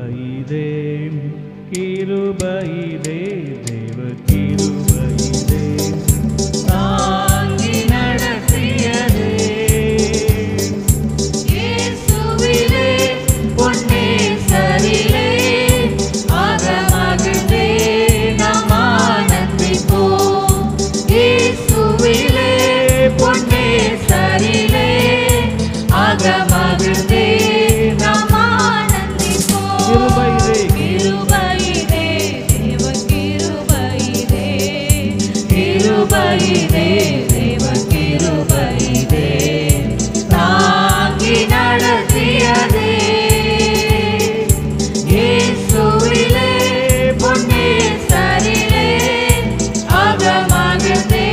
கிருபையிதே கிருபையிதே தேவ கிருபையிதே தாங்கி நடத்தியதே இயேசுவிலே பொன்னேசரிலே அகமகிழ்ந்தே நாம் ஆனந்திப்போம். இயேசுவிலே பொன்னேசரிலே அகமகிழ்ந்தே நாம் ஆனந்திப்போம். கிருபையிதே கிருபையிதே தேவ கிருபையிதே கிருபையிதே தேவ கிருபையிதே தாங்கி நடத்தியதே இயேசுவிலே பொன்னேசரிலே அகமகிழ்ந்தே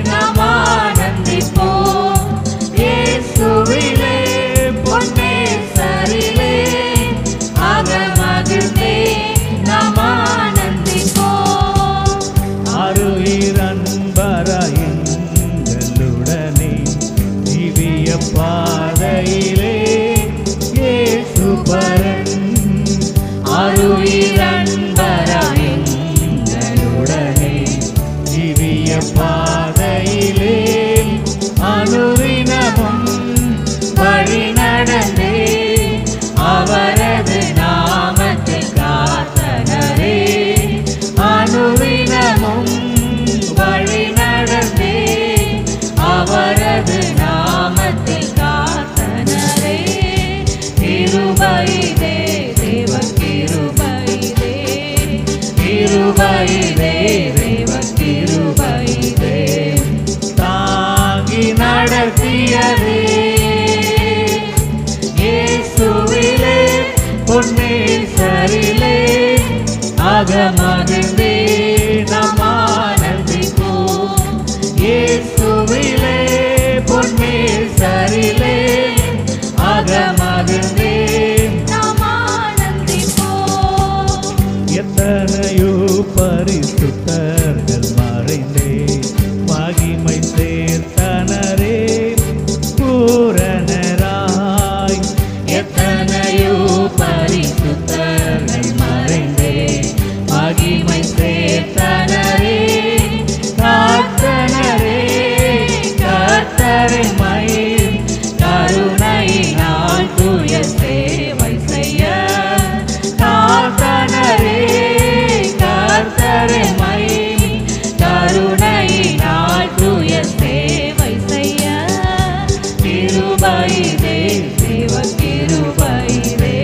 நாம் ஆனந்திப்போம். இயேசுவிலே பொன்னேசரிலே அகமகிழ்ந்தே நாம் ஆனந்திப்போம். அருயிரன்பராயுடனே திவ்ய பாதையிலே இயேசு பரன் அருயிரன்பராயுடனே திவ்ய பாதையிலே அனுதினமும் வழி நடந்தே அவரது நாமத்தில் காத்தனரே அனுதினமும் வழி நடந்தே அவரது நாமத்தில் காத்தனரே கிருபையிதே தேவ கிருபையிதே கிருபையிதே தேவ கிருபையிதே தாங்கி நடத்தியதே இயேசுவிலே பொன்னேசரிலே அகமகிழ்ந்தே நாம் ஆனந்திப்போம். இயேசுவிலே பொன்னேசரிலே அகமகிழ்ந்தே நாம் ஆனந்திப்போம். எத்தனையோ பரிசுத்தர்கள் மறைந்தே மகிமை சேர்த்தனரே பூரணராய் எத்தனையோ பரிசுத்தர்கள் மறைந்தே மகிமை சேர்த்தனரே காத்தனரே கர்த்தரின் மகிமை கருணையினால் தூய சேவை செய்ய காத்தனரே கர்த்தரின் மகிமை கருணையினால் தூய சேவை செய்ய கிருபையிதே தேவ கிருபையிதே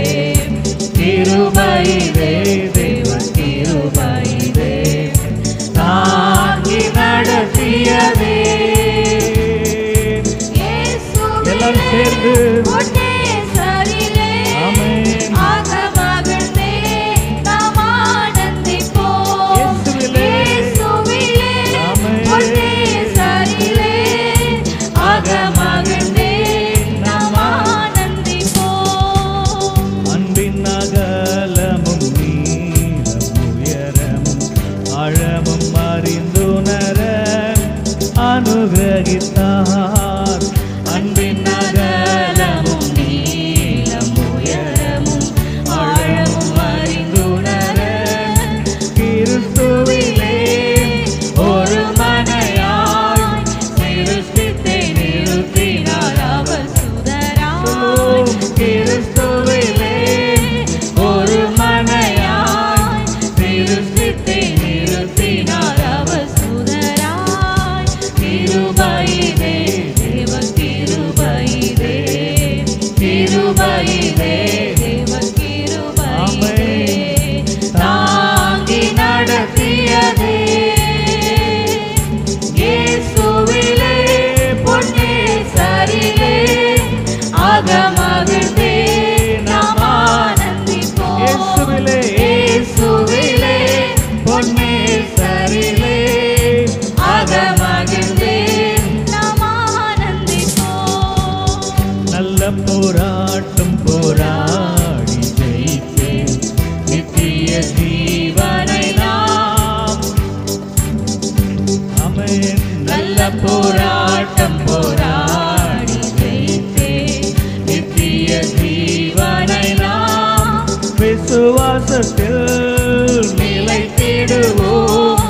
விசுவாசத்தில் நிலைத்திடுவோம்,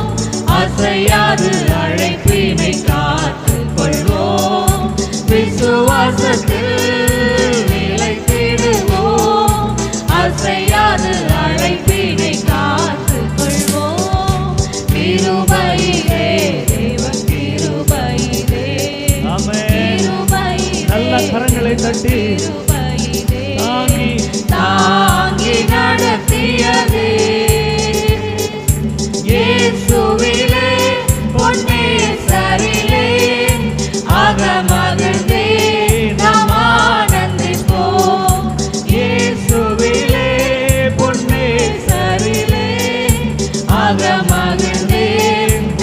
அசையாது அழைப்பினை காத்துக் கொள்வோம். விசுவாசத்தில் நிலைத்திடுவோம், அசையாது அழைப்பினை காத்துக் கொள்வோம். கிருபையிலே தேவ கிருபையிலே, ஆமென். நல்ல கரங்களை தட்டி தாங்கி தாங்கி நடத்தியதே இயேசுவிலே பொன்னேசரிலே அகமகிழ்ந்தே நாம் ஆனந்திப்போம். இயேசுவிலே பொன்னேசரிலே அகமகிழ்ந்தே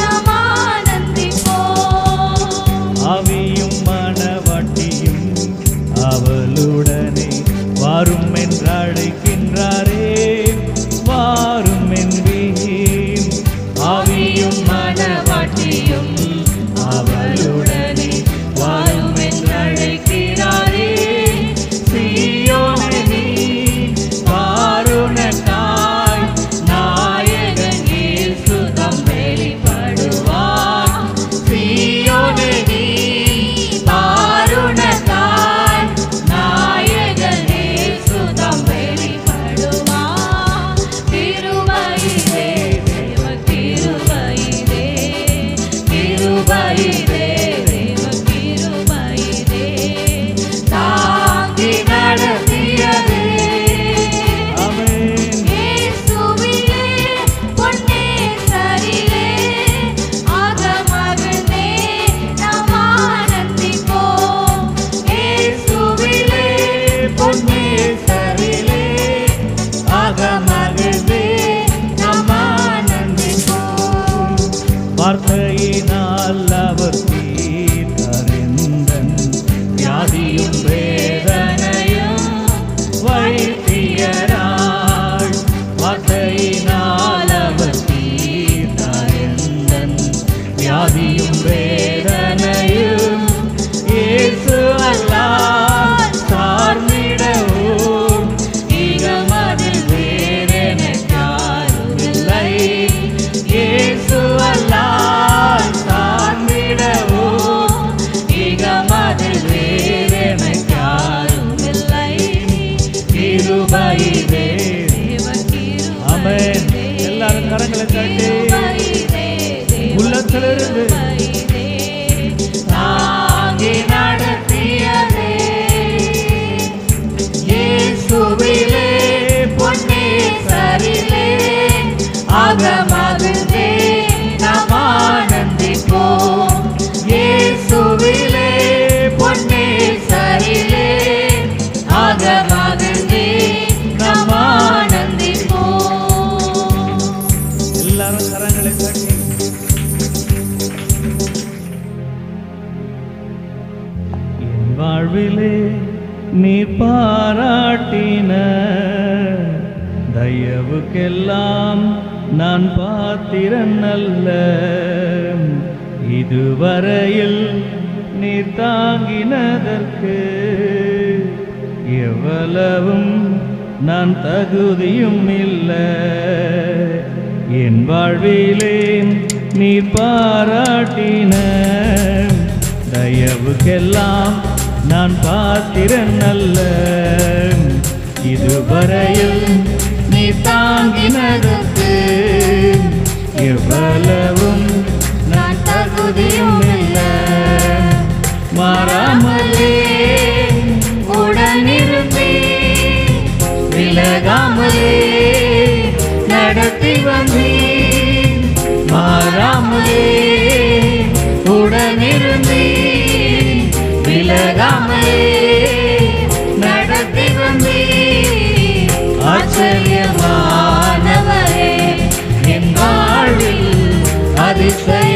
நாம் ஆனந்திப்போம். ஆவியும் மனவாட்டியும் அவளுடனே வாரும் என்று அழைக்கின்றாரே, வாரும் என்பேன். ஆவியும் மனவாட்டியும் அவளுடனே வாரும் என்று அழைக்கிறாரே. சீயோனே நீ வாருனக்காய், நாயகன் இயேசு தம் வெளிப்படுவார். சீயோனே நீ வாருனக்காய், நாயகன் இயேசு தம் வெளிப்படுவார். கிருபையிலே தேவ கிருபையிலே, கிருபையிலே தேவ கிருபையிலே தாங்கி நடத்தியதே ஆமென். இயேசுவிலே பொன்னேசரிலே அகமகிழ்ந்தே நாம் ஆனந்திப்போம். இயேசுவிலே பொன்னேசரிலே அகமகிழ்ந்தே நாம் ஆனந்திப்போம். வார்த்தையினால் அவர் தீர்த்தறிந்தன் வியாதியும் வேதனையும் வைத்தியராய். வார்த்தையினால் அவர் தீர்த்தறிந்தன் வியாதியும் வேதனையும் இயேசு அல்லாஹ் சார்ந்திடவும் இகமதில் வேறெனக்காருமில்லை. இயேசு அல்லாஹ் சார்ந்திடவும் இகமதில் வேறெனக்காருமில்லை. கிருபையிலே. தேவ ஆமென். கிருபையிலே, எல்லாரும் கரங்களை தட்டி கிருபையிலே, தேவ உள்ளத்திலிருந்து கிருபையிலே தாங்கி நடத்தியதே இயேசுவிலே பொன்னேசரிலே அகமகிழ்ந்தே நாம் ஆனந்திப்போம். இயேசுவிலே பொன்னேசரிலே அகமகிழ்ந்தே நாம் ஆனந்திப்போம். எல்லாரும் கரங்களை தட்டி என் வாழ்விலே நீ பாராட்டின தயவுக்கெல்லாம் நான் பாத்திரன் அல்ல. இதுவரையில் நீ தாங்கினதற்கு எவ்வளவும் நான் தகுதியும் இல்லை. என் வாழ்விலே நீ பாராட்டின தயவுக்கெல்லாம் நான் பாத்திரன் அல்ல. இதுவரையில் நீ தாங்கினதற்கு எவ்வளவும் நான் தகுதியும் இல்லை. மாறாமலே உடனிருந்தே விலகாமலே நடத்தி வந்தேன். மாறாமலே உடனிருந்தே விலகாமலே நடத்தி வந்தேன். ஆச்சரியமானவரே என் வாழ்வில் அதிசயமானவரே.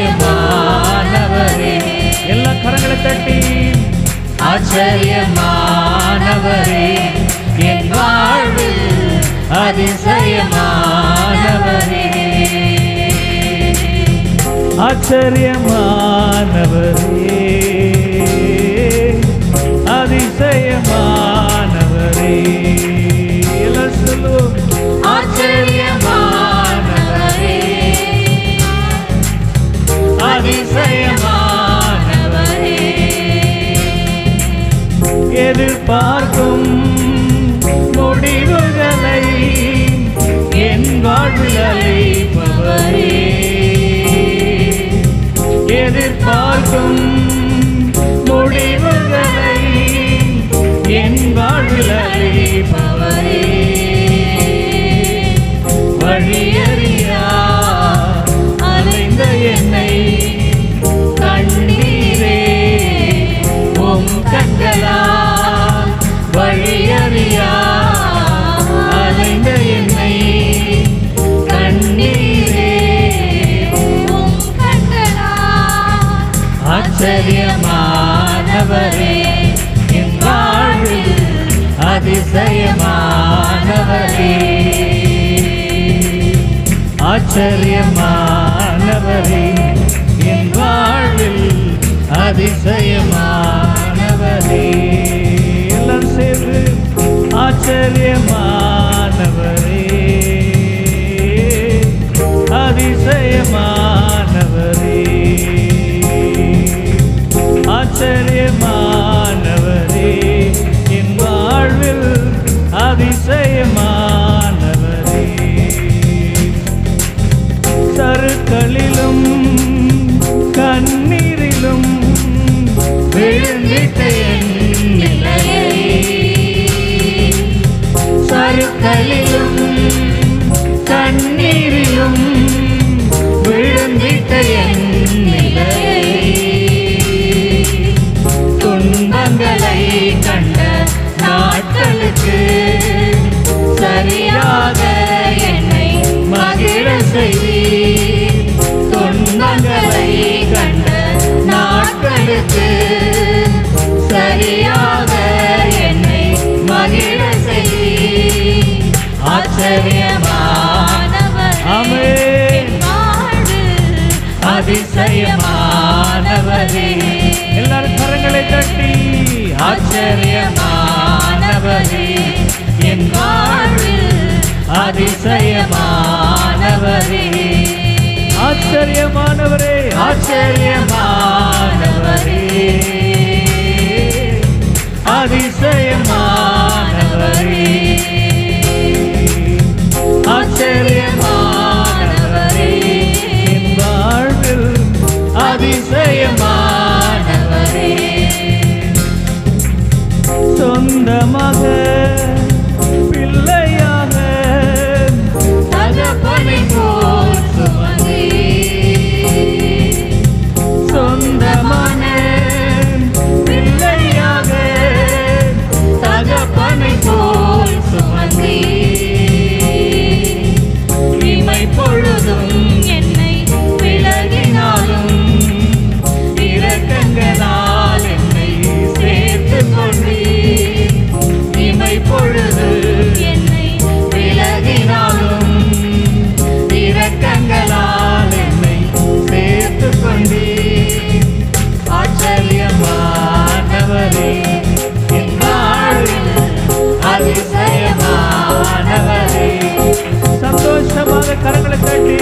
எல்லா கரங்களை தட்டி ஆச்சரியமானவரே என் வாழ்வில் அதிசயமானவரே. ஆச்சரியமானவரே அதிசயமானவரே. எல்லாம் சொல்லுவோம். ஆச்சரிய அதிசயமானவரே ஆச்சரியமானவரே என் வாழ்வில் அதிசயமானவரே எல்லாம் சேர்ந்து ஆச்சரியமானவரே அதிசயமானவரே ஆச்சரியமானவரே என் வாழ்வில் அதிசயமானவரே சறுக்களிலும் கண்ணீரிலும் விழுந்திட்ட என் நிலையை சறுக்களிலும் கண்ணீரிலும் விழுந்திட்ட என் நிலையை துன்பங்களை கண்ட நாட்களுக்கு சரியாக என்னை மகிழ செய்தீர் துன்பங்களை கண்ட நாட்களுக்கு சரியாக என்னை மகிழ செய்தீர் ஆச்சரியமானவரே அதிசயமானவரே எல்லாரும் கரங்களை தட்டி ஆச்சரியமானவரே என் வாழ்வில் அதிசயமானவரே ஆச்சரியமானவரே ஆச்சரியமானவரே அதிசயமானவரே ஆச்சரியமானவரே என் வாழ்வில் அதிசயமானவரே சொந்தமாக பிள்ளையாக தகப்பனை போல் சுமந்தீர் சொந்தமான பிள்ளையாக தகப்பனை போல் சுமந்தீர் இமை பொழுதும் என்னை விலகினாலும் இரக்கங்களால் என்னை சேர்த்துக் கொண்டீர் இமை பொழுது என்னை விலகினாலும் இரக்கங்களால் என்னை சேர்த்துக் கொண்டீர் ஆச்சரியமானவரே என் வாழ்வில் அதிசயமானவரே சந்தோஷமாக கரங்களை தட்டி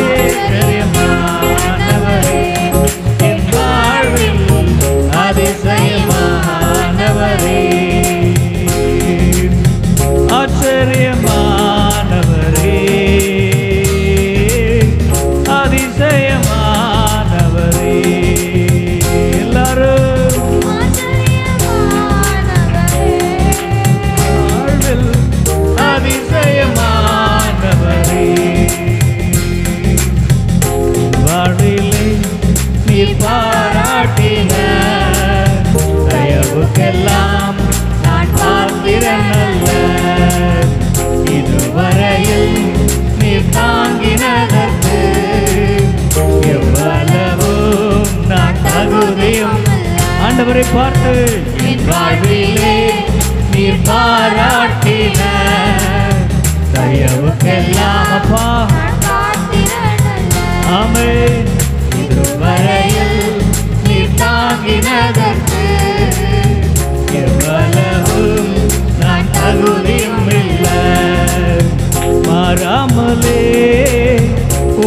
ஆச்சரியமானவரே என் வாழ்வில் அதிசயமானவரே ஆச்சரியமானவரே அதிசயமானவரே எல்லாரும் வாழ்வில் அதிசயமானவரே வாழ்விலே நீர் பாராட்டின தயவுக்கெல்லாம் நான் பார்த்திரனல்ல இதுவரையில் நீர் தாங்கினதற்கு எவ்வளவும் நான் தகுதியும் ஆண்டவரை பார்த்து என் வாழ்விலே நீர் பாராட்டின தயவுக்கெல்லாம் அப்பா ஆமென் இதுவரையில் நீர் தாங்கினதற்கு எவ்வளவும் நான் தகுதியும் இல்லை மாறாமலே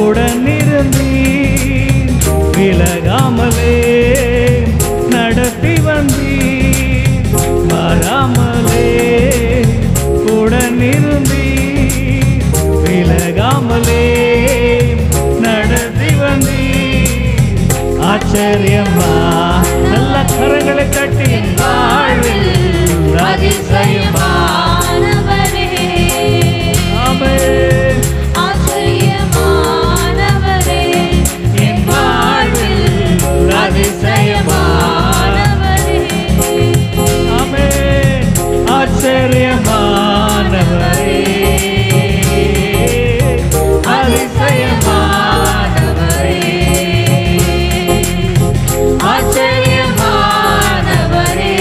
உடனிருந்தீர் விலகாமலே நடத்தி வந்தீர் மாறாமலே உடனிருந்தீர் விலகாமலே நடத்தி வந்தீர் ஆச்சரியமா நல்ல கரங்களை கட்டி வாழ்வில் அதிசயமானவரே ஆமென் ஆச்சரியமானவரே என் வாழ்வில் அதிசயமானவரே ஆமென் ஆச்சரியமானவரே அதிசயமானவரே ஆச்சரியமானவரே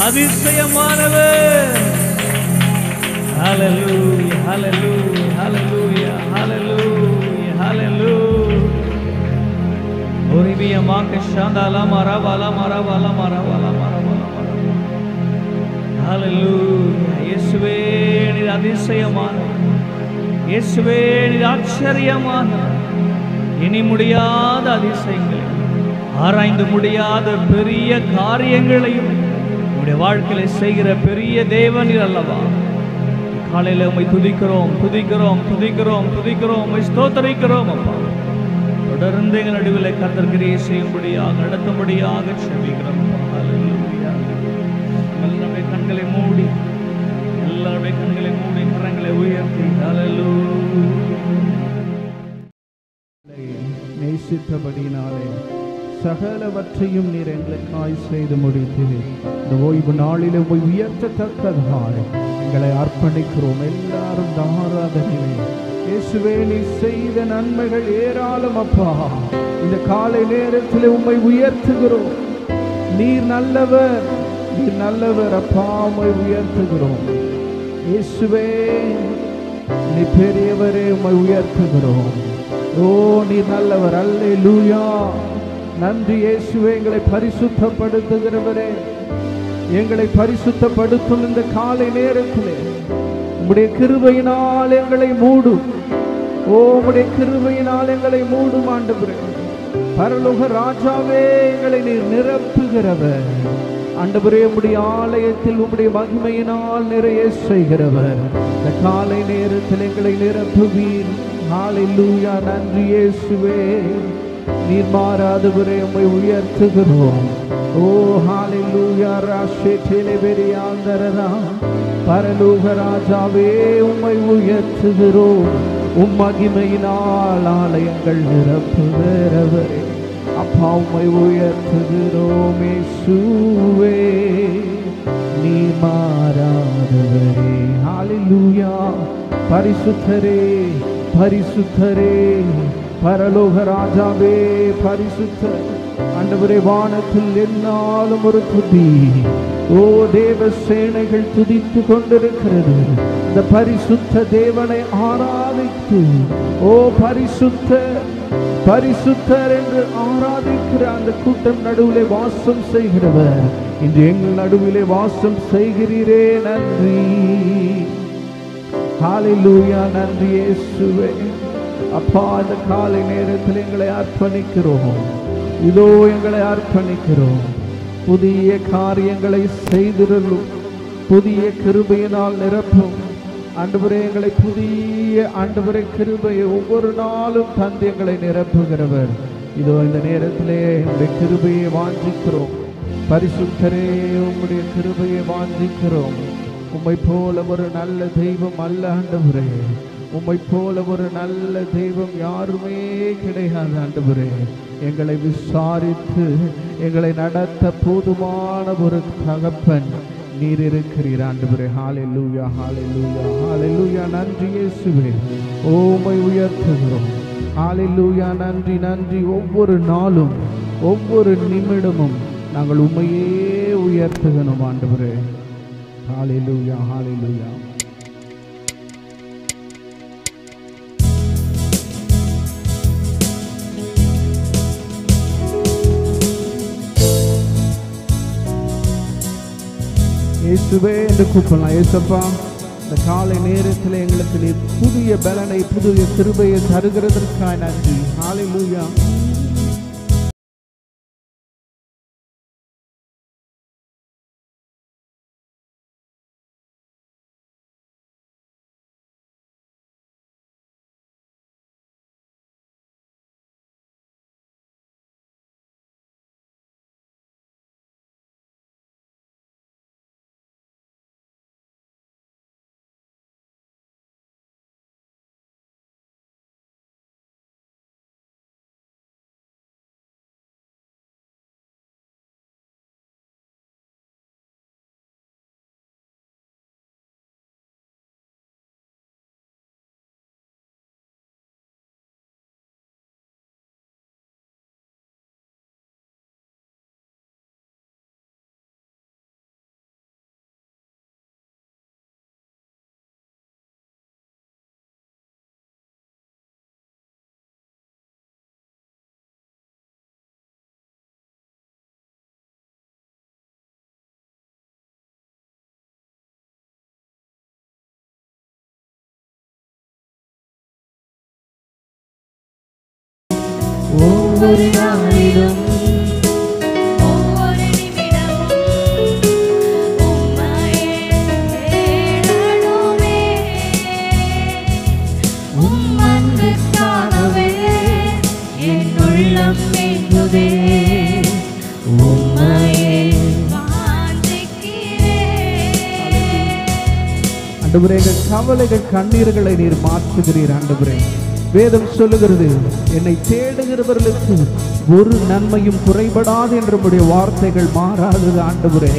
அதிசயமானவர். ஹalleluya ஹalleluya ஹalleluya ஹalleluya ஹalleluya. ஒரிபிய மாக்க ஷாந்தாலா மரவாலா மரவாலா மரவாலா மரவாலா. ஹalleluya. இயேசுவே நீர் அதிசயமானவர். இயேசுவே நீர் ஆச்சரியமானவர். இனி முடியாத அதிசயங்களை, ஆராய்ந்து முடியாத பெரிய காரியங்களையும் உங்களுடைய வாழ்க்கையில செய்கிற பெரிய தேவன் அல்லவா. காலையில உம்மை துதிக்கிறோம் துதிக்கிறோம் துதிக்கிறோம் துதிக்கிறோம், உம்மை ஸ்தோத்தரிக்கிறோம் அப்பா. தொடர்ந்து எங்கள் நடுவில் கர்த்தர் கிரியை செய்யும்படியாக நடத்தும்படியாக செபிக்கிறோம். ஹalleluya. எல்லாருடைய கண்களை மூடி, எல்லாருடைய கண்களை மூடி, கரங்களை உயர்த்தி ஹalleluya. நேசித்தபடினாலே சகலவற்றையும் நீர் எங்களுக்காய் செய்து முடித்தீர். இந்த ஓய்வு நாளில் உம்மை உயர்த்தத்தக்கதாக எங்களை அர்ப்பணிக்கிறோம். எல்லாரும் ஆராதனையிலே இயேசுவே நீர் செய்த நன்மைகள் ஏராளம் அப்பா. இந்த காலை நேரத்தில் உம்மை உயர்த்துகிறோம். நீர் நல்லவர், நீர் நல்லவர் அப்பா. உம்மை உயர்த்துகிறோம் இயேசுவே. நீ பெரியவரே, உம்மை உயர்த்துகிறோம். ஓ நீர் நல்லவர். அல்லேலூயா. நன்றி இயேசுவே. எங்களை பரிசுத்தப்படுத்துகிறவரே, எங்களை பரிசுத்தப்படுத்தும் இந்த காலை நேரத்திலே உம்முடைய கிருபையினால் எங்களை மூடும். ஓ உம்முடைய கிருபையினால் எங்களை மூடும் ஆண்டவரே. பரலோக ராஜாவே, எங்களை நீர் நிரப்புகிறவர் ஆண்டவரே. உம்முடைய ஆலயத்தில் உம்முடைய மகிமையினால் நிறைய செய்கிறவர். இந்த காலை நேரத்தில் எங்களை நிரப்புவீர். ஹalleluya. நன்றி இயேசுவே. நீர் மாறாதவரே, உம்மை உயர்த்துகிறோம். ஓ ஹalleluya. ராஷேதேலே பெரியாந்தரரா. பரலோக ராஜாவே, உம்மை உயர்த்துகிறோம். உம் மகிமையினால் ஆலயங்கள் நிரப்புகிறவரே அப்பா, உம்மை உயர்த்துகிறோம் இயேசுவே. நீ மாறாதவரே. ஹalleluya. பரிசுத்தரே பரிசுத்தரே, பரலோக ராஜாவே பரிசுத்தர் ஆண்டவரே. வானத்தில் என்னாலும் ஒரு துதி. ஓ தேவ சேனைகள் துதித்து கொண்டிருக்கிறது. இந்த பரிசுத்த தேவனை ஆராதித்து, ஓ பரிசுத்தர் பரிசுத்தர் என்று ஆராதிக்கிற அந்த கூட்டம் நடுவிலே வாசம் செய்கிறவர் இன்று எங்கள் நடுவிலே வாசம் செய்கிறீரே. நன்றி. ஹalleluya. நன்றி இயேசுவே. அப்பா, இந்த காலை நேரத்தில் எங்களை அர்ப்பணிக்கிறோம். இதோ எங்களை அர்ப்பணிக்கிறோம். புதிய காரியங்களை செய்திருளும். புதிய கிருபையினால் நிரப்பும் ஆண்டவரே. எங்களை புதிய ஆண்டவரே கிருபையை ஒவ்வொரு நாளும் தந்து எங்களை நிரப்புகிறவர். இதோ இந்த நேரத்திலே உங்களுடைய கிருபையை வாஞ்சிக்கிறோம். பரிசுத்தரே, உம்முடைய கிருபையை வாஞ்சிக்கிறோம். உம்மை போல ஒரு நல்ல தெய்வம் அல்ல ஆண்டவரே. உம்மை போல ஒரு நல்ல தெய்வம் யாருமே கிடையாது ஆண்டவரே. எங்களை விசாரித்து எங்களை நடத்த போதுமான ஒரு தகப்பன் நீர் இருக்கிறீர் ஆண்டவரே. ஹalleluya ஹalleluya ஹalleluya. நன்றி இயேசுவே. உம்மை உயர்த்துகிறோம். ஹalleluya. நன்றி நன்றி. ஒவ்வொரு நாளும் ஒவ்வொரு நிமிடமும் நாங்கள் உம்மையே உயர்த்துகிறோம் ஆண்டவரே. ஹalleluya ஹalleluya. இயேசுவே என்று கூப்பிடலாம். இயேசப்பா, இந்த காலை நேரத்தில் எங்களுக்கு நீ புதிய பலனை புதிய கிருபையை தருகிறதற்காக நன்றி. ஹalleluya. ஒவ்வொரு நாளிலும் ஒவ்வொரு நிமிடமும் உம்மையே தேடணுமே. உம் அன்புக்காகவே என் உள்ளம் ஏங்குதே. உம்மையே ஆண்டவரே, எங்கள் கவலைகள் கண்ணீர்களை நீர் மாற்றுகிறீர். ஆண்டவரே, வேதம் சொல்லுகிறது, என்னை தேடுகிறவர்களுக்கு ஒரு நன்மையும் குறைபடாது என்று நம்முடைய வார்த்தைகள் மாறாதது. ஆண்டவரே,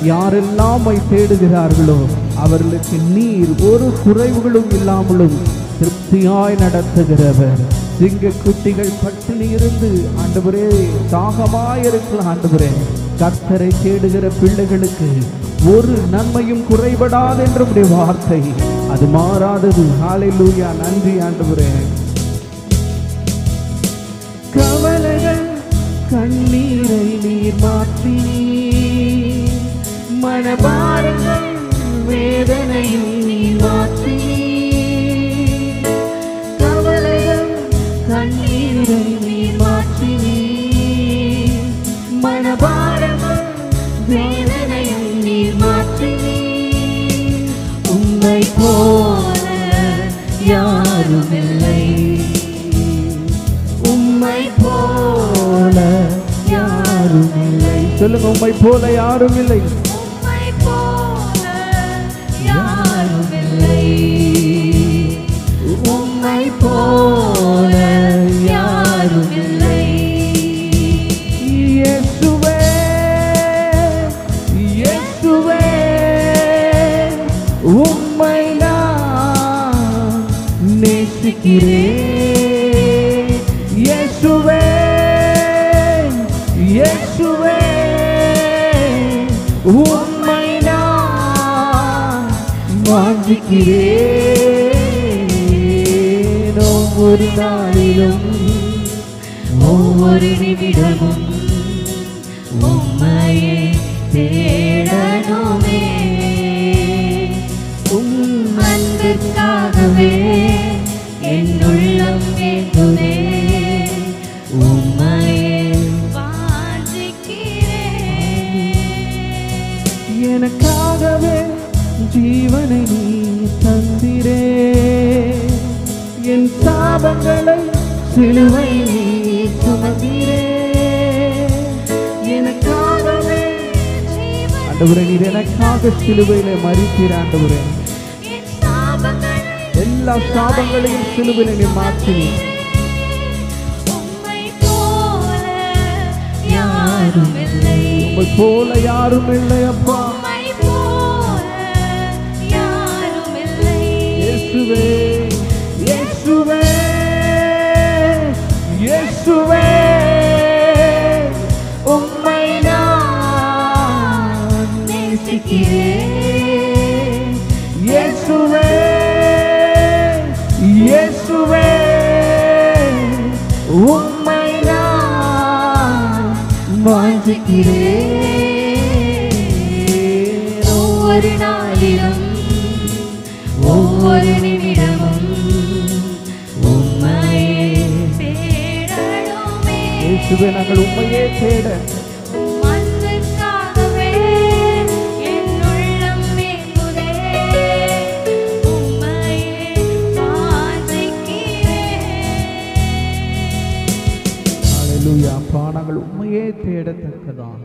யாரெல்லாம் தேடுகிறார்களோ அவர்களுக்கு நீர் ஒரு குறைவுகளும் இல்லாமலும் திருப்தியாய் நடத்துகிறவர். சிங்க குட்டிகள் பட்டினி இருந்து ஆண்டவரே தாகமாய் இருக்கலாம். ஆண்டவரே, கர்த்தரை தேடுகிற பிள்ளைகளுக்கு ஒரு நன்மையும் குறைபடாது என்ற வார்த்தை அது மாறாதது. ஹல்லேலூயா, நன்றி ஆண்டவரே. கவலைகள் கண்ணீரை நீர் மாற்றி, மனபாரங்கள் வேதனையை நீர் மாற்றி. கவலைகள் கண்ணீரை நீர் மாற்றி, மனபாரங்கள் வேதனையை நீர் மாற்றி. உம்மை போல யாரும் இல்லை, உம்மை போல யாரும் இல்லை. சொல்லுங்க, உம்மை போல யாரும் இல்லை, உம்மை போல யாரும் இல்லை, உம்மை போல யாரும் இல்லை. இயேசுவே, இயேசுவே, உம்மை நான் நேசிக்கிறேன். இயேசுவே, இயேசுவே, உம்மை நான் வாஞ்சிக்கிறேன். ஒவ்வொரு நாளிலும் ஒவ்வொரு நிமிடமும் உம்மையே தேடணுமே. உம் அன்பிற்காகவே என் உள்ளம் ஏங்குதே. உம்மையே வாஞ்சிக்கிறேன். எனக்காகவே ஜீவனை நீ தந்திரே, என் சாபங்களை சிலுவை நீ சுமந்திரே. எனக்காகவே ஆண்டவரே, நீர் எனக்காக சிலுவையிலே மரித்தீர். ஆண்டவரே, எல்லா சாபங்களையும் சிலுவையிலே நீ மாற்றினீர். உம்மை போல யாரும் இல்லை, உம்மை போல யாரும் இல்லை அப்பா. உம்மை போல யாரும் இல்லை. இயேசுவே, இயேசுவே, இயேசுவே, உம்மை நான் நேசிக்கிறேன். இயேசுவே, இயேசுவே, உம்மை நான் வாஞ்சிக்கிறேன். ஒவ்வொரு நாளிலும் ஒவ்வொரு நிமிடமும் உம்மையே தேடணுமே. இயேசுவே, நாங்கள் உம்மையே தேட அன்பிற்காகவே என் உள்ளம் ஏங்குதே. உம்மையே வாஞ்சிக்கிறேன். ஹல்லேலூயா. அப்பா, நாங்கள் உம்மையே தேடத்தக்கதான்,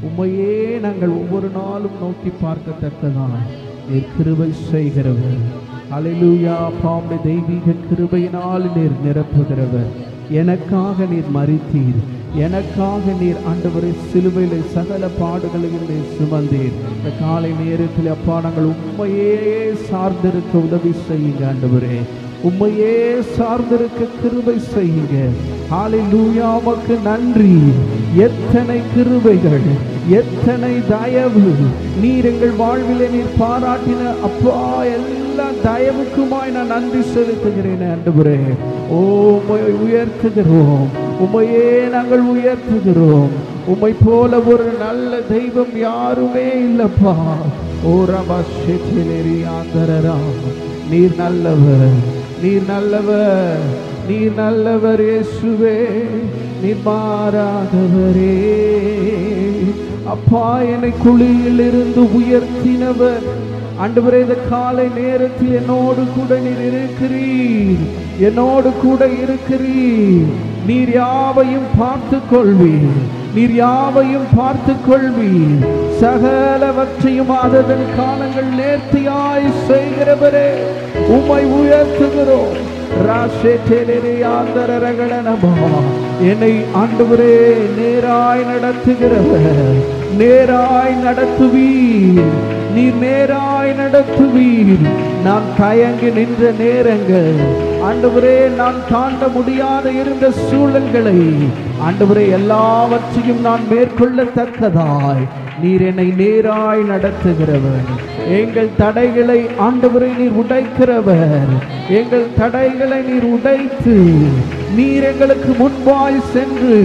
உம்மையே நாங்கள் ஒவ்வொரு நாளும் நோக்கி பார்க்கத்தக்கதான் நீர் கிருபை செய்கிறவர். ஹல்லேலூயா. அப்பா, உம்முடைய தெய்வீக கிருபையினால் நீர் நிரப்புகிறவர். எனக்காக நீர் மரித்தீர், எனக்காக நீர் ஆண்டவரை சிலுவையிலே சகல பாடுகளையும் நீர் சுமந்தீர். இந்த காலை நேரத்தில் அப்பா, நாங்கள் உம்மையே சார்ந்திருக்க உதவி செய்யுங்க ஆண்டவரே. உம்மையே சார்ந்திருக்க கிருபை செய்யுங்க. ஹல்லேலூயா. உமக்கு நன்றி. எத்தனை கிருபைகள், எத்தனை தயவு நீர் எங்கள் வாழ்விலே நீர் பாராட்டின அப்பா, எல்லா தயவுக்குமாய் நான் நன்றி செலுத்துகிறேன் ஆண்டவரே. ஓ, உம்மை உயர்த்துகிறோம், உம்மையே நாங்கள் உயர்த்துகிறோம். உம்மை போல ஒரு நல்ல தெய்வம் யாருமே இல்லப்பா. ஓ ரபா ஷெட்டிலேரி ஆந்தரரா, நீர் நல்லவர், நீர் நல்லவர், நீர் நல்லவர் இயேசுவே, நீர் மாறாதவரே. அப்பா, என்னை குழியில் இருந்து உயர்த்தினவர் ஆண்டவரே, இந்த காலை நேரத்தில் என்னோடு கூட நீர் இருக்கிறீர், என்னோடு கூட இருக்கிறீர். நீர் யாவையும் பார்த்து கொள்வீர், நீர் யாவையும் பார்த்து கொள்வீர். சகலவற்றையும் அதன் காலங்கள் நேர்த்தியாய் செய்கிறவரே, உம்மை உயர்த்துகிறோம். என்னை ஆண்டவரே நேராய் நடத்துகிறவர், நேராய் நடத்துவீர், நீர் நேராய் நடத்துவீர். நான் தயங்கி நின்ற நேரங்கள் ஆண்டவரே, நான் தாண்ட முடியாத இருந்த சூழல்களை ஆண்டவரே எல்லாவற்றையும் நான் மேற்கொள்ளத்தக்கதாய் நீர் என்னை நேராய் நடத்துகிறவர். எங்கள் தடைகளை ஆண்டவரை நீர் உடைக்கிறவர், எங்கள் தடைகளை நீர் உடைத்து நீர் எங்களுக்கு முன்பாய் சென்று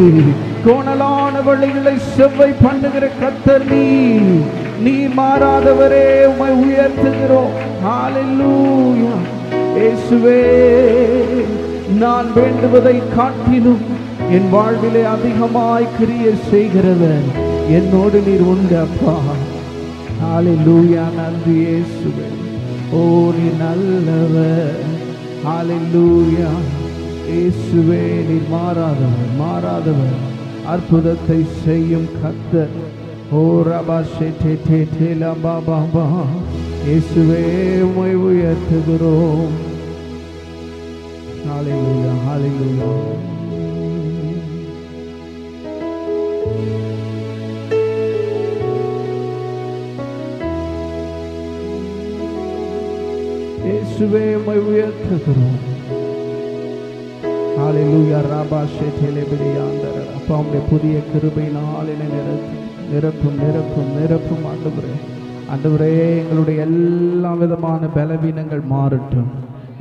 கோணலான வழிகளை செவ்வை பண்ணுகிற கர்த்தர் நீர் மாறாதவரே, உம்மை உயர்த்துகிறோம். ஹல்லேலூயா. இயேசுவே, நான் வேண்டுவதை காட்டிலும் என் வாழ்விலே அதிகமாய் கிரியை செய்கிறவர் என்னோடு நீர் உண்டு அப்பா. ஹல்லேலூயா. நன்றி இயேசுவே. ஓ, நீர் நல்லவர். ஹல்லேலூயா. இயேசுவே, நீர் மாறாதவர், மாறாதவர், அற்புதத்தை செய்யும் கர்த்தர். ஓ ரபா ஷெட்டே டே லபா பாபா. இயேசுவே, உம்மை உயர்த்துகிறோம். ஹல்லேலூயா, ஹல்லேலூயா. இயேசுவே, உம்மை உயர்த்துகிறோம். ஹல்லேலூயா. ரபா ஷெட்டே லெபிரியாந்தர. அப்பா, உம்முடைய புதிய கிருபையினால் என்னை நிரப்பும் நிரப்பும் நிரப்பும் ஆண்டவரே. ஆண்டவரே, எங்களுடைய எல்லா விதமான பலவீனங்கள் மாறட்டும்.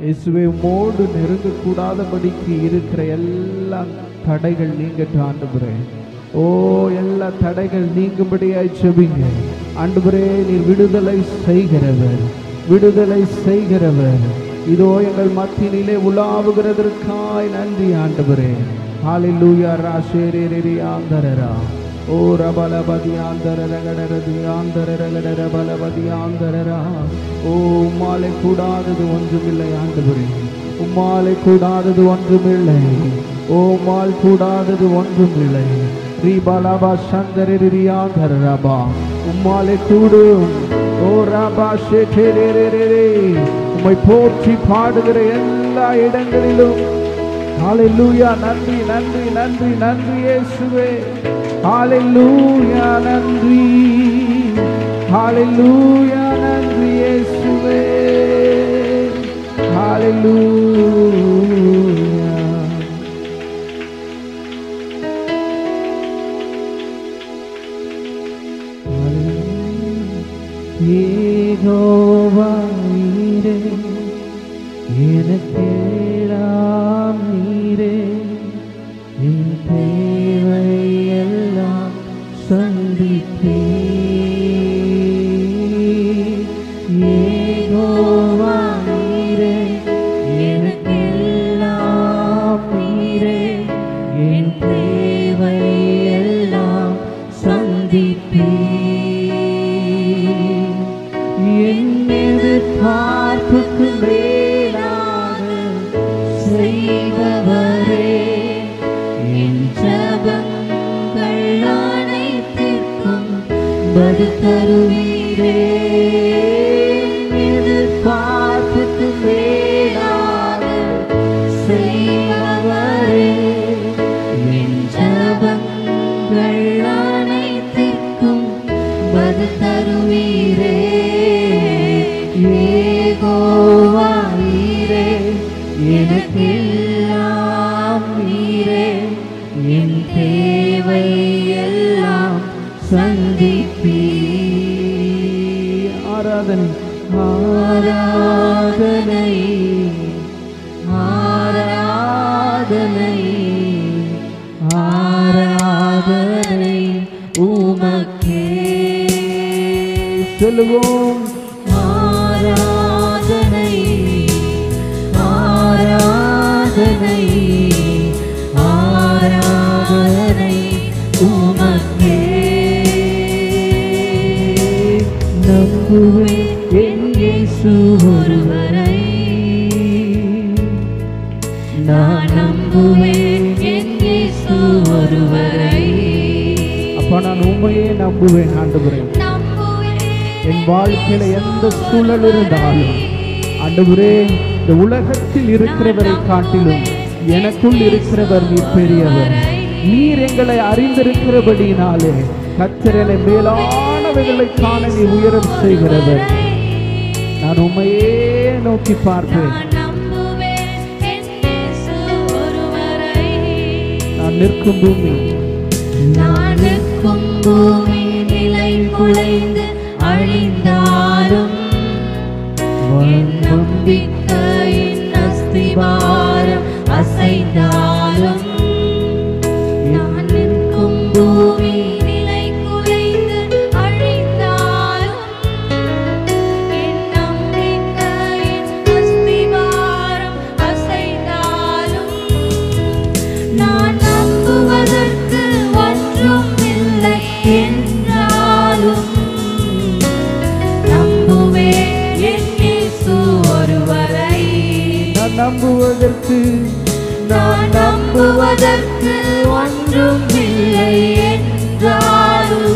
இயேசுவே, உம்மோடு நெருங்கக்கூடாதபடிக்கு இருக்கிற எல்லா தடைகள் நீங்கட்டும் ஆண்டவரே. ஓ, எல்லா தடைகள் நீங்கும்படியாய் செபிங்க ஆண்டவரே. நீர் விடுதலை செய்கிறவர், விடுதலை செய்கிறவர். இதோ எங்கள் மத்தியிலே உலாவுகிறதற்காய் நன்றி ஆண்டவரே. ஹல்லேலூயா. ராஷேரேரி ஆந்தரரா. ஓ ரபலபதி ஆந்தரரகடரதி ஆந்தரரகடர பலபதி ஆந்தரரா. ஓ, உம்மாலே கூடாதது ஒன்றுமில்லை ஆண்டவரே, உம்மாலே கூடாதது ஒன்றுமில்லை. ஓ, உம்மால் கூடாதது ஒன்றுமில்லை. ரீபலபா சந்தரரி ஆந்தரரபா. உம்மாலே கூடும். ஓ ரபா ஷேரேரேரே. உம்மை போற்றி பாடுகிற எல்லா இடங்களிலும் ஹல்லேலூயா. நன்றி நன்றி நன்றி நன்றி இயேசுவே. ஹல்லேலூயா. நன்றி. ஹல்லேலூயா. நன்றி இயேசுவே. ஹல்லேலூயா. யெகோவா நீரே, எனக்கெல்லாம் நீரே, என் தேவை எல்லாம் சந்திப்பீர். யெகோவா நீரே, எனக்கெல்லாம் நீரே, என் தேவை எல்லாம் சந்திப்பீர். என் எதிர்பார்ப்புக்கு மேலாக செய்பவரே, என் ஜெபங்கள் அனைத்திற்கும் பதில் தருவீரே. எதிர்பார்ப்புக்கு மேலாக செய்பவரே, என் ஜெபங்கள் அனைத்திற்கும் பதில் தருவீரே. யெகோவா நீரே, எனக்கெல்லாம் நீரே, என் தேவை எல்லாம் சந்திப்பீர். ஆராதனை ஆராதனை ஆராதனை ஆராதனை உமக்கே. சொல்லுவோம். ஆராதனை ஆராதனை ஆராதனை ஆராதனை உமக்கே. நம்புவேன் என் இயேசு ஒருவரை, நான் நம்புவேன் என் இயேசு ஒருவரை. அப்பா நான் உண்மையே நம்புவேன் ஆண்டவரே. என் வாழ்க்கையில எந்த சூழல் இருந்தாலும் ஆண்டவரே, இந்த உலகத்தில் இருக்கிறவரை காட்டிலும் எனக்குள் இருக்கிறவர் நீர் பெரியவர். நீர் எங்களை அறிந்திருக்கிறபடினாலே கர்த்தரை மேலானவைகளை காண நீ உயரம் செய்கிறவர். நான் உண்மையே நோக்கி பார்ப்பேன். நான் நிற்கும் பூமி, நான் நிற்கும் பூமி நிலை குலைந்து அழிந்தாலும் என் நம்பிக்கையின் அஸ்திவாரம் அசைந்தாலும், நான் நிற்கும் பூமி நிலை குலைந்து அழிந்தாலும் என் நம்பிக்கையின் அஸ்திவாரம் அசைந்தாலும், நான் நம்புவதற்கு ஒன்றும் இல்லை என்றாலும் நம்புவேன் என் இயேசு ஒருவரை. நான் நம்புவதற்கு ஒன்றும் இல்லை என்றாலும்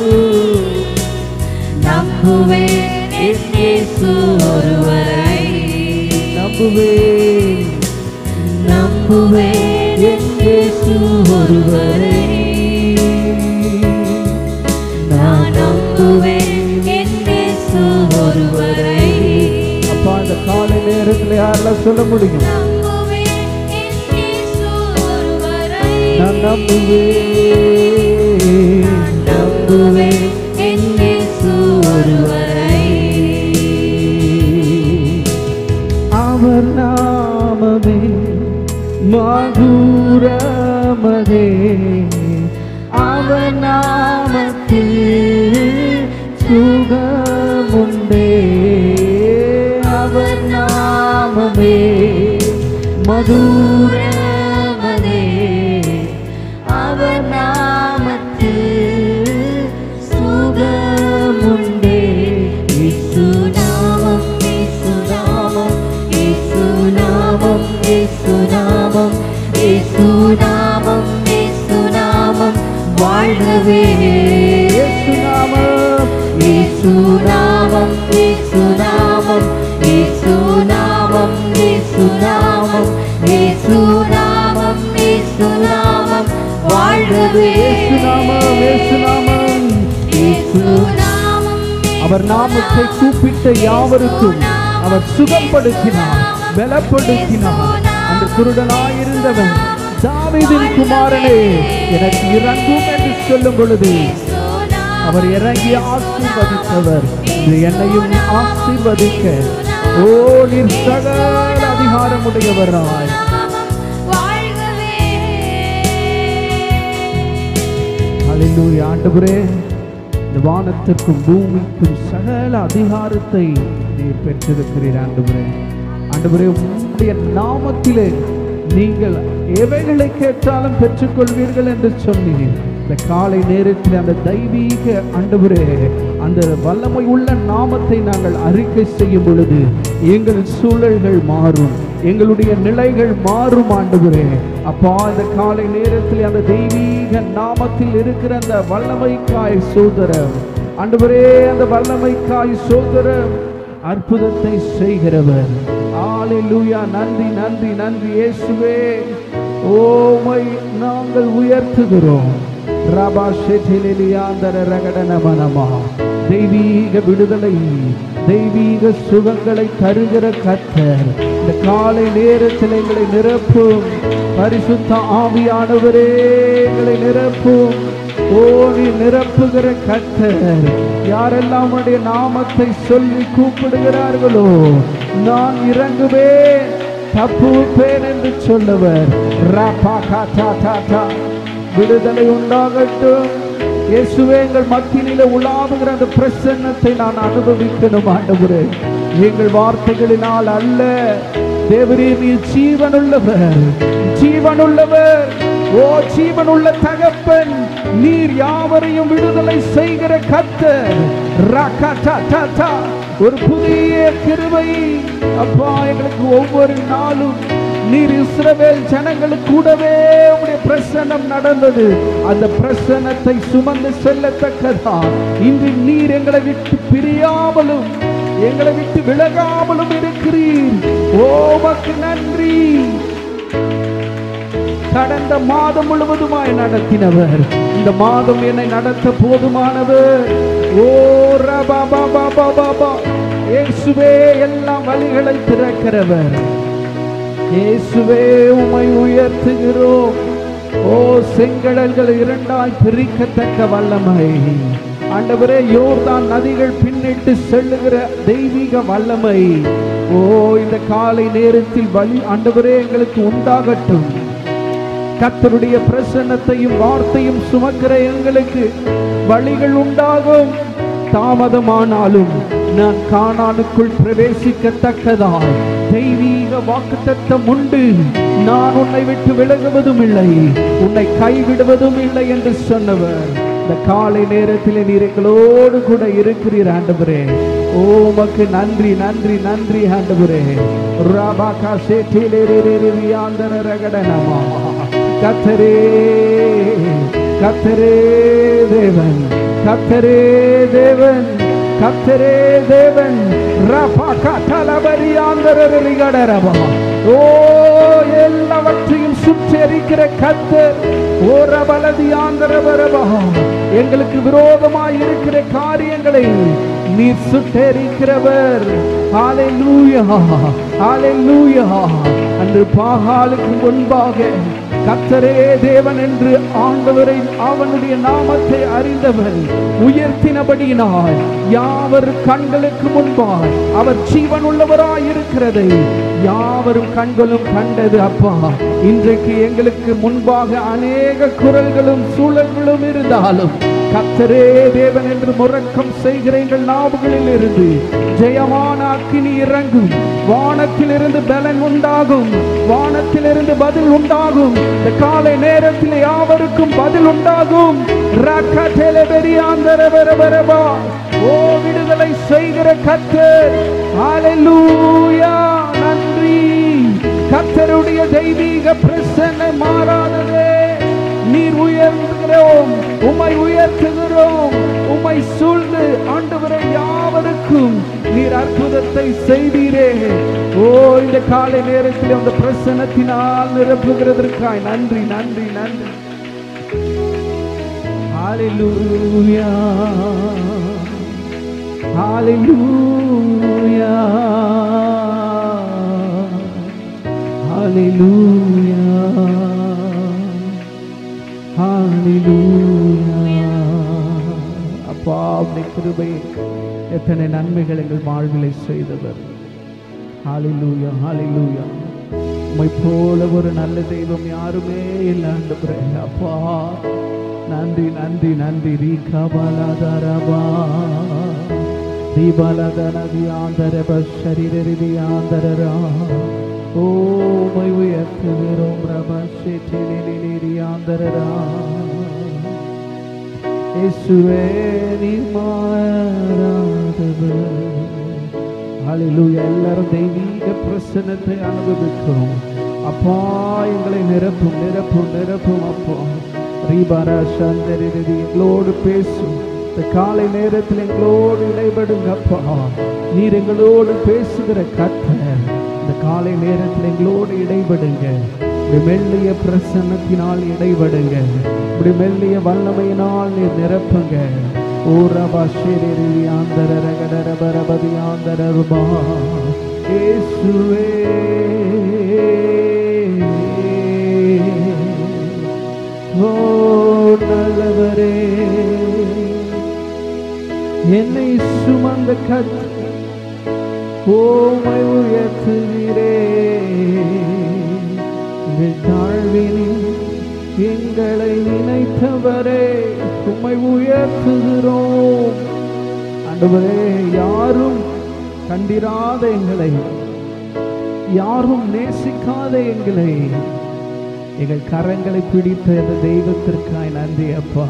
நம்புவேன் என் இயேசு ஒருவரை. நம்புவேன் என் இயேசு ஒருவரை. நான் நம்புவேன் என் இயேசு ஒருவரை. அப்பா இந்த காலை நேரத்தில் யாரெல்லாம் சொல்ல முடியும்? நான் நம்புவேன் என் இயேசு ஒருவரை. அவர் நாமமே மதுரமதே, அவர் நாமத்தில் சுகமுண்டே. அவர் நாமமே மதுரமதே, அவர் நாமத்தில் சுகமுண்டே. இயேசு நாமம், இயேசு நாமம், இயேசு நாமம், இயேசு நாமம், இயேசு நாமம், இயேசு நாமம் வாழ்கவே. இயேசு நாமம், இயேசு நாமம், இயேசு நாமம், இயேசு நாமம், இயேசு நாமம், இயேசு நாமம், இயேசு நாமம் வாழ்கவே. இயேசு நாமம், இயேசு நாமம், இயேசு நாமம். அவர் நாமத்தை கூப்பிட்ட யாவருக்கும் அவர் சுகப்படுத்தினார், பலப்படுத்தினார். அந்த குருடனாயிருந்தவன் தாவீதின் குமாரனே எனக்கு இறங்கும் என்று சொல்லும் பொழுது அவர் இறங்கி ஆசீர்வதித்தவர். இது என்னையும் ஆசீர்வதிக்க ஓ நீர் சகல அதிகாரமுடையவராய். ஹல்லேலூயா. ஆண்டவரே, இந்த வானத்திற்கும் பூமிக்கும் சகல அதிகாரத்தை நீர் பெற்றிருக்கிறீர். ஆண்டவரே, ஆண்டவரே உம்முடைய நாமத்திலே நீங்கள் எவைகளை கேட்டாலும் பெற்றுக்கொள்வீர்கள் என்று சொன்னீர். இந்த காலை நேரத்தில் அந்த தெய்வீக ஆண்டவரே, அந்த வல்லமை உள்ள நாமத்தை நாங்கள் அறிக்கை செய்யும் பொழுது எங்கள் சூழல்கள் மாறும், எங்களுடைய நிலைகள் மாறும். ஆண்டவரே அப்பா, இந்த காலை நேரத்தில் அந்த தெய்வீக நாமத்தில் இருக்கிற அந்த வல்லமைக்காய் சோதரம் ஆண்டவரே, அந்த வல்லமைக்காய் சோதரம் அற்புதத்தை செய்கிறவர். ஹல்லேலூயா. நன்றி நன்றி நன்றி இயேசுவே. ஓமை நாங்கள் உயர்த்துகிறோம். ரபா ஷெட்டிலியாந்தர ரகடனமனமா. தெய்வீக விடுதலை, தெய்வீக சுகங்களை தருகிற கர்த்தர் இந்த காலை நேரத்தில் எங்களை நிரப்பும். பரிசுத்த ஆவியானவரே எங்களை நிரப்பும். ஓ நீ நிரப்புகிற கர்த்தர். யாரெல்லாம் உன்னுடைய நாமத்தை சொல்லி கூப்பிடுகிறார்களோ நான் இறங்குவேன், தப்புவேன் என்று சொல்லவர். விடுதலை உண்டாகட்டும். இயேசுவே, எங்கள் மத்தியிலே உலாவுகிற அந்த பிரசன்னத்தை நான் அனுபவிக்கணும். ஆண்டவரே, எங்கள் வார்த்தைகளினால் அல்ல, தேவரே நீர் ஜீவனுள்ளவர், ஜீவனுள்ளவர், ஓ ஜீவனுள்ள தகப்பன், நீர் யாவரையும் விடுதலை செய்கிற கர்த்தர். ரகடடடா, ஒரு புதிய கிருபை அப்பா எங்களுக்கு ஒவ்வொரு நாளும். நீர் இஸ்ரவேல் ஜனங்களுக்கு கூடவே உடைய பிரசன்னம் நடந்தது. அந்த பிரசன்னத்தை சுமந்து செல்லத்தக்கதா இன்று நீர் எங்களை விட்டு பிரியாமலும் எங்களை விட்டு விலகாமலும் இருக்கிறீர். ஓமக்கு நன்றி. கடந்த மாதம் முழுவதுமாய் நடத்தினவர், இந்த மாதம் என்னை நடத்த போதுமானவர். ஓ ரபா பாபா பாபா, இயேசுவே எல்லா வழிகளை திறக்கிறவர். இயேசுவே உம்மை உயர்த்துகிறோம். ஓ செங்கடல்கள் இரண்டாய் பிரிக்கத்தக்க வல்லமை ஆண்டவரே, யோர்தான் நதிகள் பின்னிட்டு செல்லுகிற தெய்வீக வல்லமை ஓ இந்த காலை நேரத்தில் வழி ஆண்டவரே எங்களுக்கு உண்டாகட்டும். கர்த்தருடைய பிரசன்னத்தையும் வார்த்தையும் சுமக்கிற எங்களுக்கு வழிகள் உண்டாகும். தாமதமானாலும் நான் கானானுக்குள் பிரவேசிக்கத்தக்கதாய் தெய்வீக வாக்குத்தத்தம் உண்டு. நான் உன்னை விட்டு விலகுவதும் இல்லை, உன்னை கைவிடுவதும் இல்லை என்று சொன்னவர். இந்த காலை நேரத்தில் நீர் எங்களோடு கூட இருக்கிறீர் ஆண்டவரே. ஓமக்கு நன்றி நன்றி நன்றி ஆண்டவரே. ராபாகா சேட்டிலேரியாந்தர ரகடனமா. கர்த்தரே கர்த்தரே தேவன், கர்த்தரே தேவன், கர்த்தரே தேவன். ரபாகா தலபரியாந்தர ரிகடரபா. ஓ எல்லாவற்றையும் சுற்றறிக்கிற கர்த்தர். ஓ ரபலதியாந்தரபரபா, எங்களுக்கு விரோதமாய் இருக்கிற காரியங்களை நீர் சுட்டெரிக்கிறவர். ஹல்லேலூயா ஹல்லேலூயா. அன்று பாகாலுக்கு முன்பாக கர்த்தரே தேவன் என்று ஆண்டவரை அவனுடைய நாமத்தை அறிந்தவர் உயர்த்தினபடியினால் யாவர் கண்களுக்கு முன்பாய் அவர் ஜீவன் உள்ளவராய் இருக்கிறதை யாவரும் கண்களும் கண்டது. அப்பா, இன்றைக்கு எங்களுக்கு முன்பாக அநேக குரல்களும் சூழல்களும் இருந்தாலும் கர்த்தரே தேவன் என்று முழக்கம் செய்கிற எங்கள் நாவுகளில் இருந்து ஜெயமான அக்கினி இறங்கும். வானத்திலிருந்து பலன் உண்டாகும், வானத்திலிருந்து பதில் உண்டாகும். இந்த காலை நேரத்தில் யாவருக்கும் பதில் உண்டாகும். ஓ விடுதலை செய்கிற கர்த்தர். ஹல்லேலூயா. நன்றி. கர்த்தருடைய தெய்வீக பிரசன்னம் மாறாததே. நீர் உயர்த்துகிறோம், உம்மை உயர்த்துகிறோம். உம்மை சூழ்ந்து ஆண்டவரை யாவருக்கும் நீர் அற்புதத்தை செய்தீரே. ஓ இந்த காலை நேரத்தில் அந்த பிரசன்னத்தினால் நிரப்புகிறதற்காய் நன்றி நன்றி நன்றி. ஹல்லேலூயா ஹல்லேலூயா ஹல்லேலூயா ஹல்லேலூயா. அப்பா, உம்முடைய கிருபை எத்தனை நன்மைகள் எங்கள் வாழ்விலை செய்தவர். ஹல்லேலூயா ஹல்லேலூயா. உம்மை போல ஒரு நல்ல தெய்வம் யாருமே இல்லை ஆண்டவரே. அப்பா நன்றி நன்றி நன்றி. ரீகாபாலாதரபா தீபாலதனதியாந்தரப ஷரீரரிதியாந்தரரா. ஓ உம்மை உயர்த்துகிறோம். ரபஷேட்டிலிலிலியாந்தரரா. இயேசுவே நீர் மாறாதவர். ஹல்லேலூயா. எல்லாரும் தெய்வீக பிரசன்னத்தை அனுபவிக்கிறோம். அப்பா எங்களை நிரப்பும் நிரப்பும் நிரப்பும். அப்பா ரீபாரா சந்தரி எங்களோடு பேசும். இந்த காலை நேரத்தில் எங்களோடு இடைபடுங்க அப்பா. நீர் எங்களோடு பேசுகிற கர்த்தர். இந்த காலை நேரத்தில் எங்களோடு இடைபடுங்க. மெல்லிய பிரசன்னத்தினால் இடைபடுங்க. இப்படி மெல்லிய வல்லமையினால் நீர் நிரப்புங்க. ஓ ரபாஷேரி ஆந்தர ரகடர பரபதி ஆந்தர ரூபா. இயேசுவே ஓ நல்லவரே, என்னை சுமந்த கர்த்தர் உம்மை உயர்த்துகிறே. தாழ்வினில் எங்களை நினைத்தவரே உம்மை உயர்த்துகிறோம். ஆண்டவரே, யாரும் கண்டிராத எங்களை, யாரும் நேசிக்காத எங்களை எங்கள் கரங்களை பிடித்த அந்த தெய்வத்திற்காய் நன்றி அப்பா.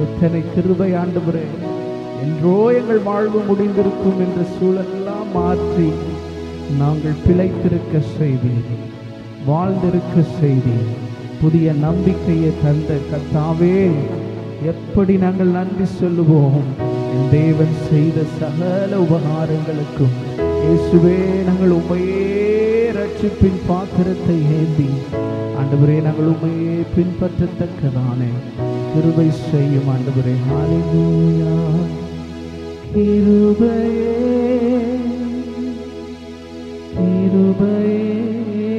எத்தனை கிருபை ஆண்டவரே. என்றோ எங்கள் வாழ்வு முடிந்திருக்கும் என்ற சூழலெல்லாம் மாற்றி நாங்கள் பிழைத்திருக்க செய்தீர், வாழ்ந்திருக்க செய்தீர். புதிய நம்பிக்கையை தந்த கர்த்தாவே, எப்படி நாங்கள் நன்றி சொல்லுவோம். என் தேவன் செய்த சகல உபகாரங்களுக்கும் இயேசுவே, நாங்கள் உம்மையே ரட்சிப்பின் பாத்திரத்தை ஏந்தி ஆண்டவரே நாங்கள் உம்மையே பின்பற்றத்தக்கதான கிருபை செய்யும் ஆண்டவரே. ஹல்லேலூயா. கிருபையே கிருபையே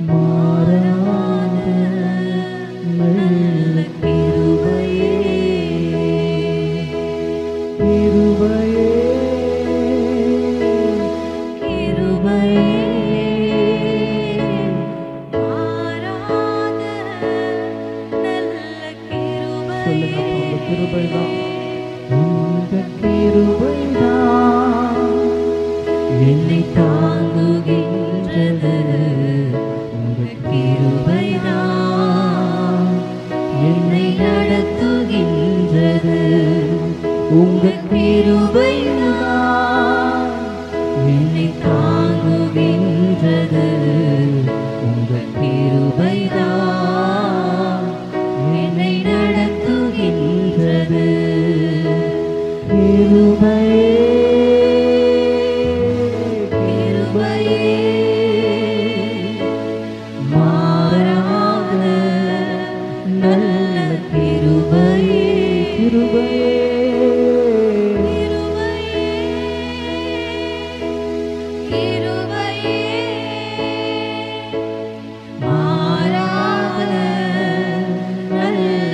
மாறாத நல்ல கிருபையே கிருபையே கிருபையே மாறாத நல்ல கிருபை. சொல்லுங்க, உங்க கிருபைதான், உங்க கிருபைதான் என்னை தாங்குகின்றது. உங்க கிருபைதான் என்னை நடத்துகின்றது. உங்க கிருபைதான் என்னை தாங்குகின்றது. உங்க கிருபைதான் என்னை நடத்துகின்றது. கிருபையே கிருபையே மாறாத நல்ல கிருபையே கிருபையே மாறாத நல்ல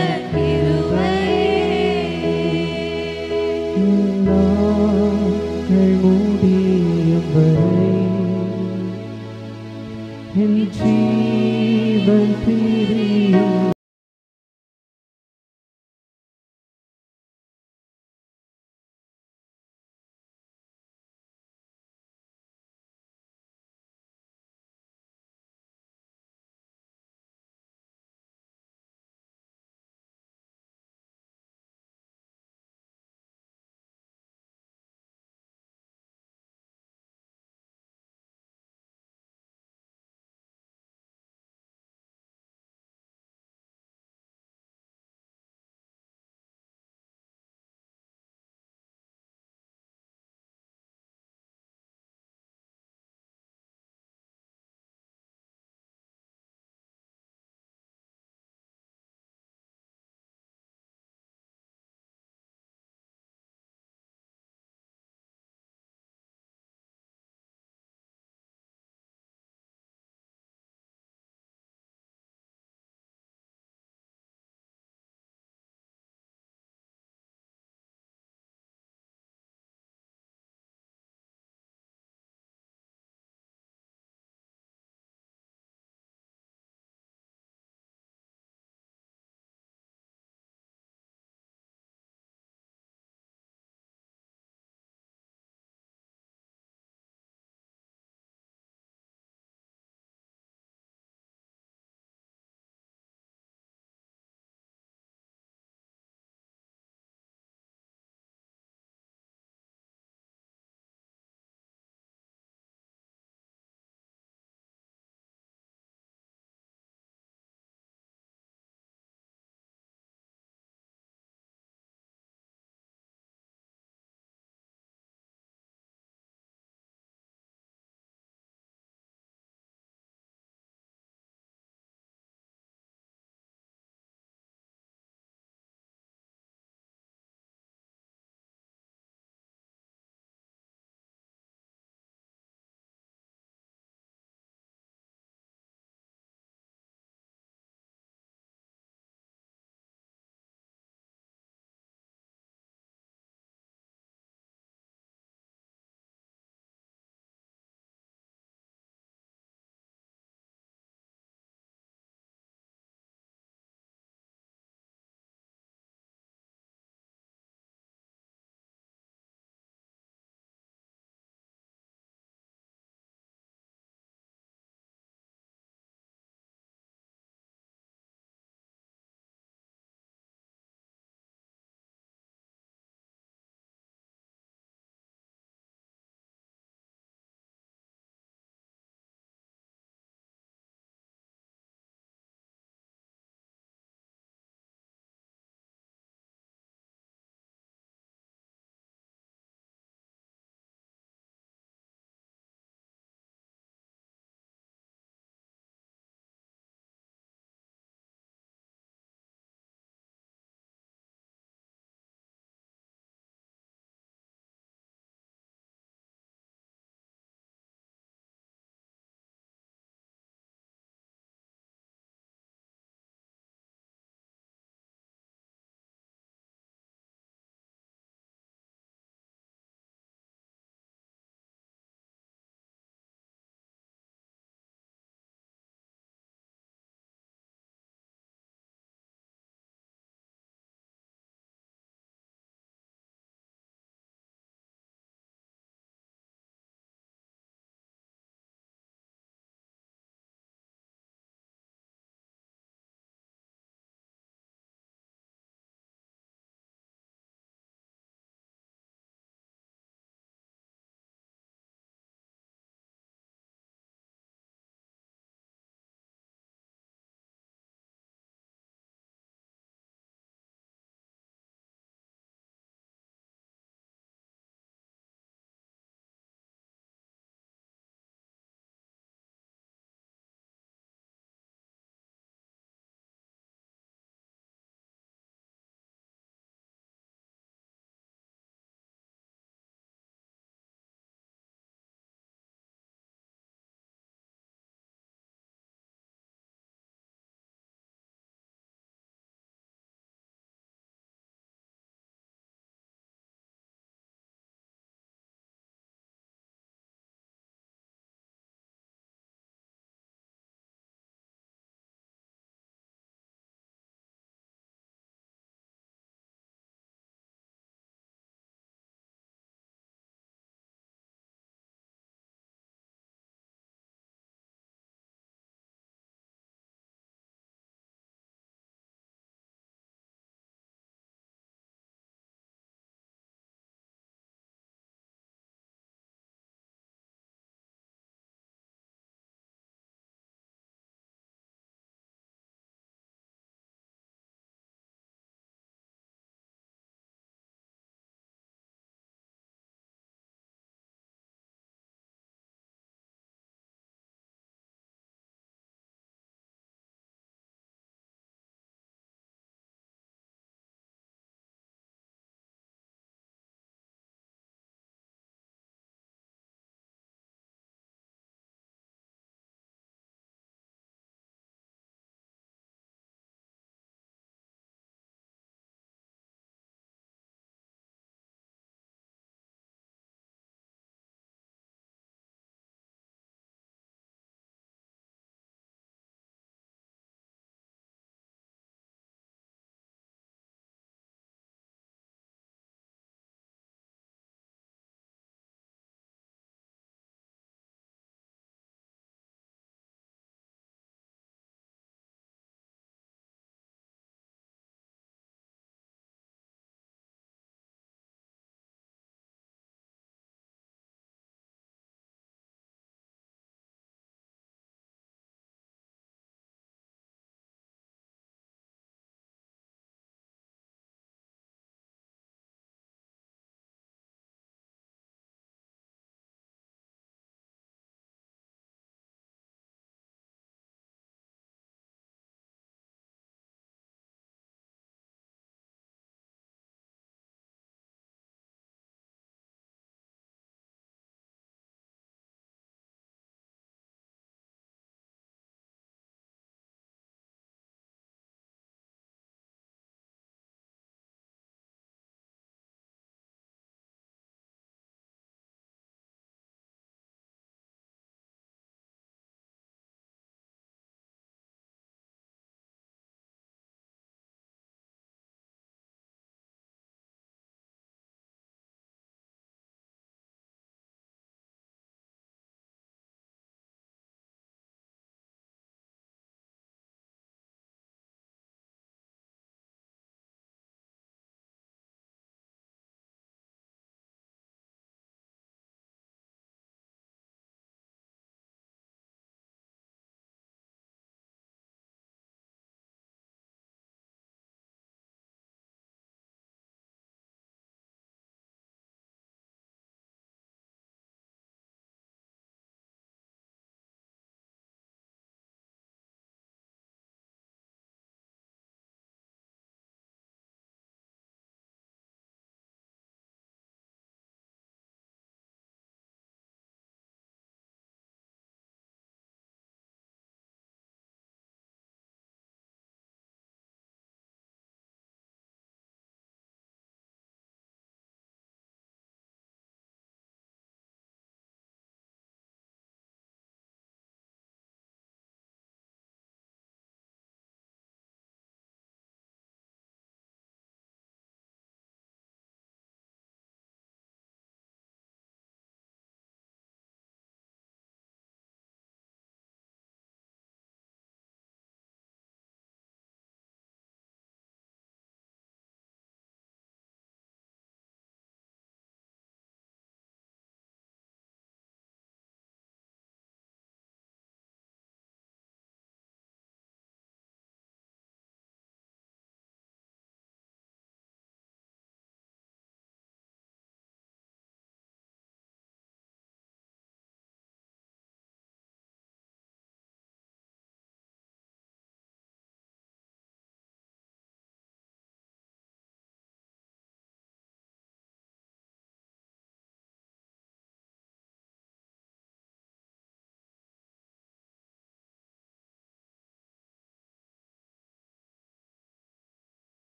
நாட்கள் முடியும் வரை என் ஜீவன் பிரியும்